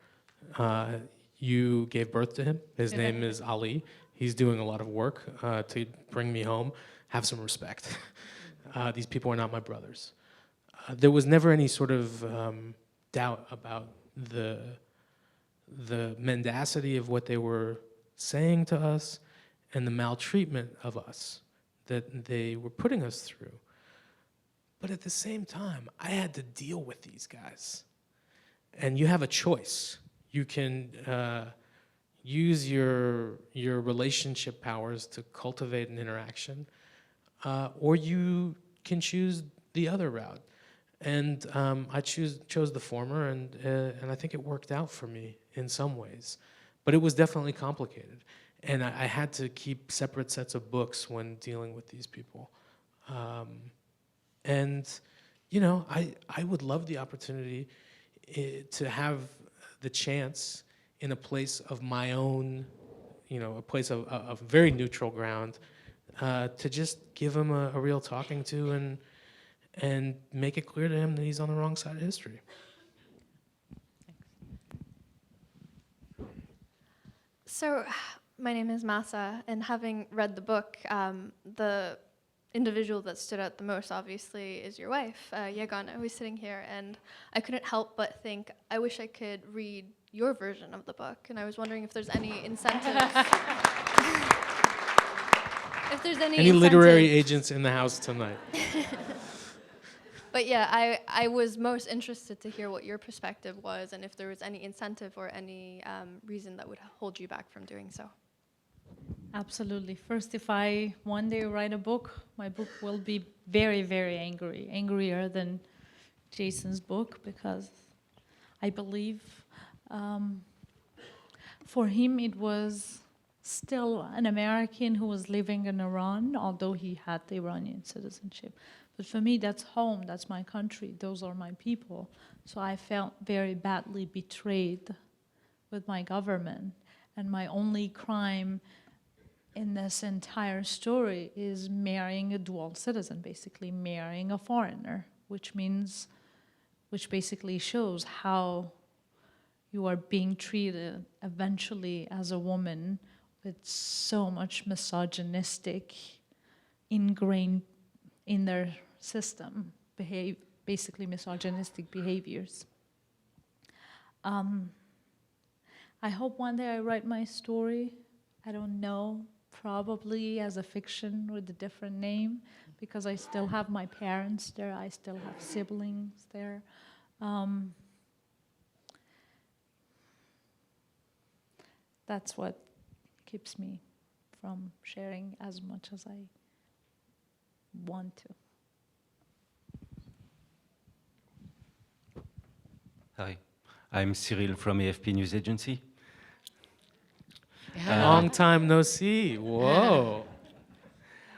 You gave birth to him. His name is Ali. He's doing a lot of work to bring me home. Have some respect. These people are not my brothers. There was never any sort of doubt about the mendacity of what they were saying to us and the maltreatment of us that they were putting us through. But at the same time, I had to deal with these guys. And you have a choice. You can use your relationship powers to cultivate an interaction, or you can choose the other route. And I chose the former, and I think it worked out for me in some ways. But it was definitely complicated. And I had to keep separate sets of books when dealing with these people. And, you know, I would love the opportunity to have the chance in a place of my own, you know, a place of very neutral ground, to just give him a real talking to and make it clear to him that he's on the wrong side of history. So, my name is Masa, and having read the book, the individual that stood out the most, obviously, is your wife, Yegan, who's sitting here, and I couldn't help but think, I wish I could read your version of the book, and I was wondering if there's any incentive. If there's any literary agents in the house tonight? But yeah, I was most interested to hear what your perspective was, and if there was any incentive or any reason that would hold you back from doing so. Absolutely. First, if I one day write a book, my book will be very, very angry, angrier than Jason's book, because I believe for him it was still an American who was living in Iran, although he had the Iranian citizenship. But for me, that's home, that's my country, those are my people. So I felt very badly betrayed with my government. And my only crime in this entire story is marrying a dual citizen, basically marrying a foreigner, which basically shows how you are being treated eventually as a woman with so much misogynistic ingrained in their system, basically misogynistic behaviors. I hope one day I write my story. I don't know, probably as a fiction with a different name, because I still have my parents there, I still have siblings there. That's what keeps me from sharing as much as I want to. Hi, I'm Cyril from AFP News Agency. Long time no see. Whoa.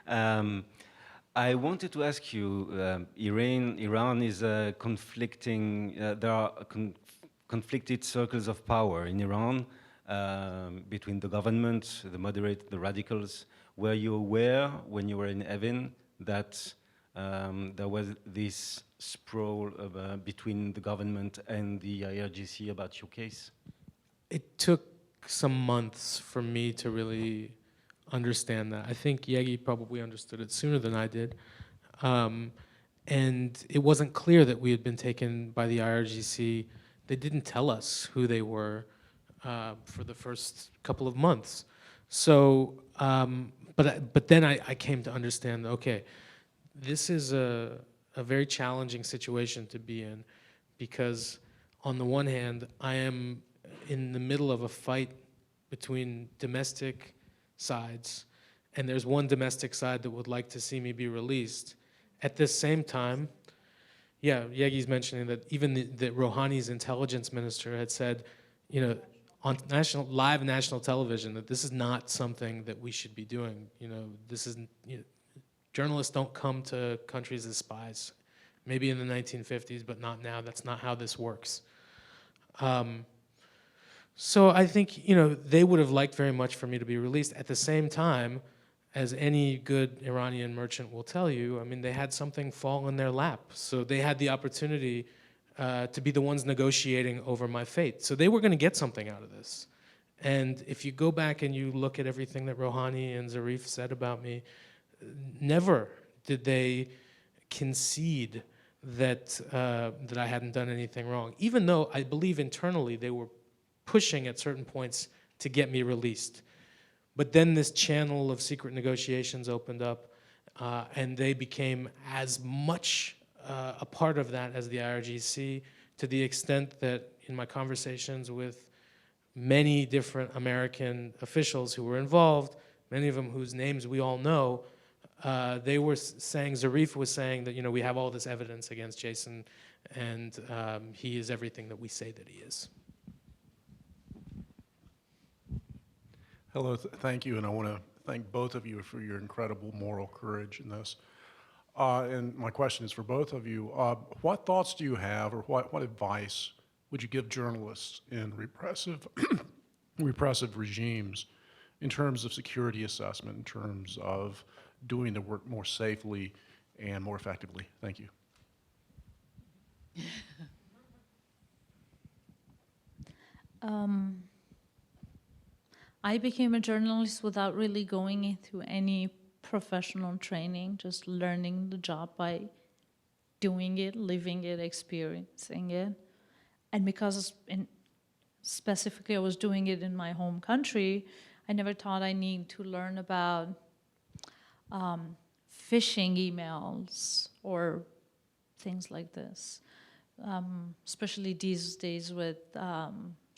I wanted to ask you, Iran is conflicting, there are conflicted circles of power in Iran between the government, the moderate, the radicals. Were you aware when you were in Evin that there was this sprawl between the government and the IRGC about your case? It took some months for me to really understand that. I think Yegi probably understood it sooner than I did. And it wasn't clear that we had been taken by the IRGC. They didn't tell us who they were for the first couple of months. So, but then I came to understand, okay, this is a very challenging situation to be in, because on the one hand, I am in the middle of a fight between domestic sides, and there's one domestic side that would like to see me be released. At this same time, yeah, Yegi's mentioning that even that Rouhani's intelligence minister had said, you know, on live national television, that this is not something that we should be doing. You know, this is, you know, journalists don't come to countries as spies. Maybe in the 1950s, but not now. That's not how this works. So I think, you know, they would have liked very much for me to be released. At the same time, as any good Iranian merchant will tell you, I mean, they had something fall in their lap. So they had the opportunity to be the ones negotiating over my fate. So they were going to get something out of this. And if you go back and you look at everything that Rouhani and Zarif said about me, never did they concede that that I hadn't done anything wrong, even though I believe internally they were pushing at certain points to get me released. But then this channel of secret negotiations opened up, and they became as much a part of that as the IRGC, to the extent that in my conversations with many different American officials who were involved, many of them whose names we all know, they were saying, Zarif was saying that, you know, we have all this evidence against Jason, and he is everything that we say that he is. Hello, thank you, and I want to thank both of you for your incredible moral courage in this. And my question is for both of you. What thoughts do you have, or what advice would you give journalists in repressive, repressive regimes in terms of security assessment, in terms of doing the work more safely and more effectively? Thank you. I became a journalist without really going into any professional training, just learning the job by doing it, living it, experiencing it. And because specifically I was doing it in my home country, I never thought I need to learn about phishing emails or things like this, especially these days with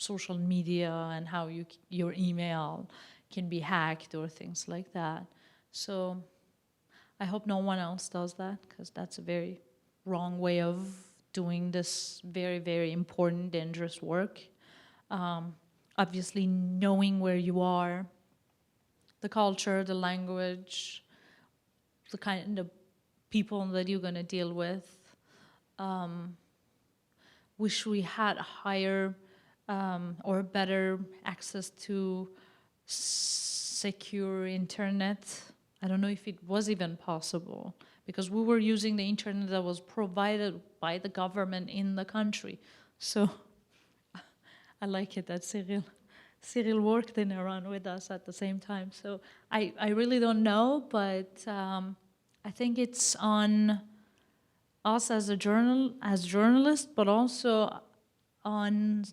social media and how your email can be hacked or things like that. So I hope no one else does that, because that's a very wrong way of doing this very, very important, dangerous work. Obviously, knowing where you are, the culture, the language, the kind of people that you're going to deal with. Wish we had higher or better access to secure internet. I don't know if it was even possible, because we were using the internet that was provided by the government in the country. So I like it that Cyril worked in Iran with us at the same time. So I really don't know, but I think it's on us as journalists, but also on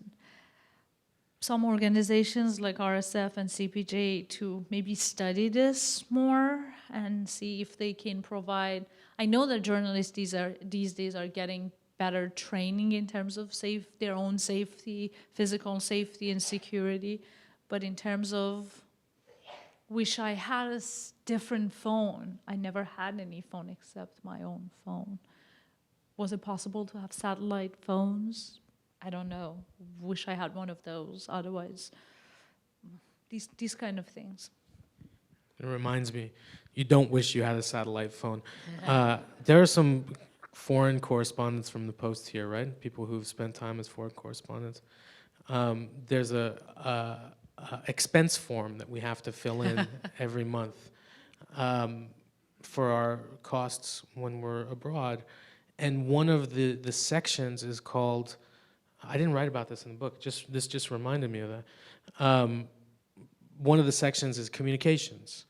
some organizations like RSF and CPJ to maybe study this more and see if they can provide. I know that journalists these days are getting better training in terms of their own safety, physical safety and security, but in terms of, wish I had a different phone. I never had any phone except my own phone. Was it possible to have satellite phones? I don't know. Wish I had one of those. Otherwise, these kind of things. It reminds me, you don't wish you had a satellite phone. There are some foreign correspondents from the Post here, right? People who've spent time as foreign correspondents. There's a expense form that we have to fill in every month for our costs when we're abroad. And one of the sections is called, I didn't write about this in the book, this just reminded me of that. One of the sections is communications.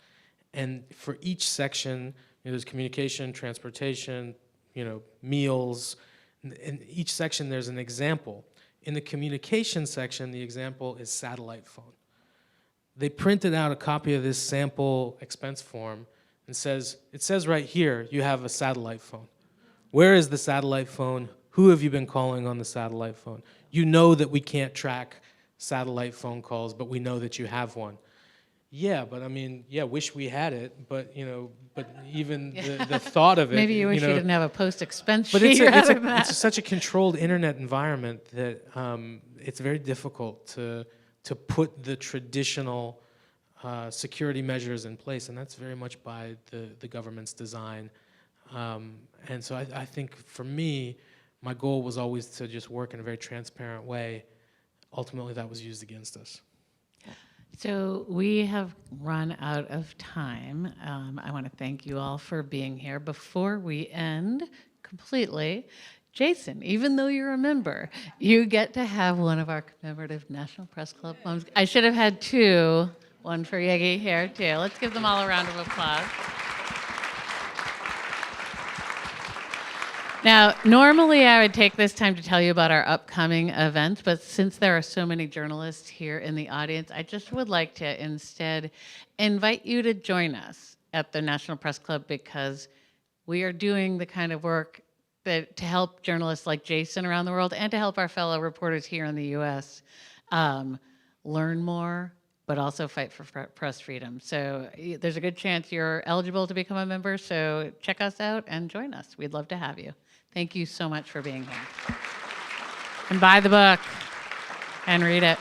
And for each section, there's communication, transportation, meals. In each section, there's an example. In the communication section, the example is satellite phone. They printed out a copy of this sample expense form and it says right here, you have a satellite phone. Where is the satellite phone? Who have you been calling on the satellite phone? You know that we can't track satellite phone calls, but we know that you have one. Yeah, but I mean, wish we had it, but but even the thought of it. Maybe you wish you didn't have a post-expense sheet. But it's such a controlled internet environment that it's very difficult to put the traditional security measures in place, and that's very much by the government's design. And so I think for me, my goal was always to just work in a very transparent way. Ultimately, that was used against us. So we have run out of time. I want to thank you all for being here. Before we end completely, Jason, even though you're a member, you get to have one of our commemorative National Press Club poems. I should have had two, one for Yegi here too. Let's give them all a round of applause. Now, normally I would take this time to tell you about our upcoming events, but since there are so many journalists here in the audience, I just would like to instead invite you to join us at the National Press Club, because we are doing the kind of work that to help journalists like Jason around the world and to help our fellow reporters here in the US learn more, but also fight for press freedom. So there's a good chance you're eligible to become a member, so check us out and join us. We'd love to have you. Thank you so much for being here. And buy the book and read it.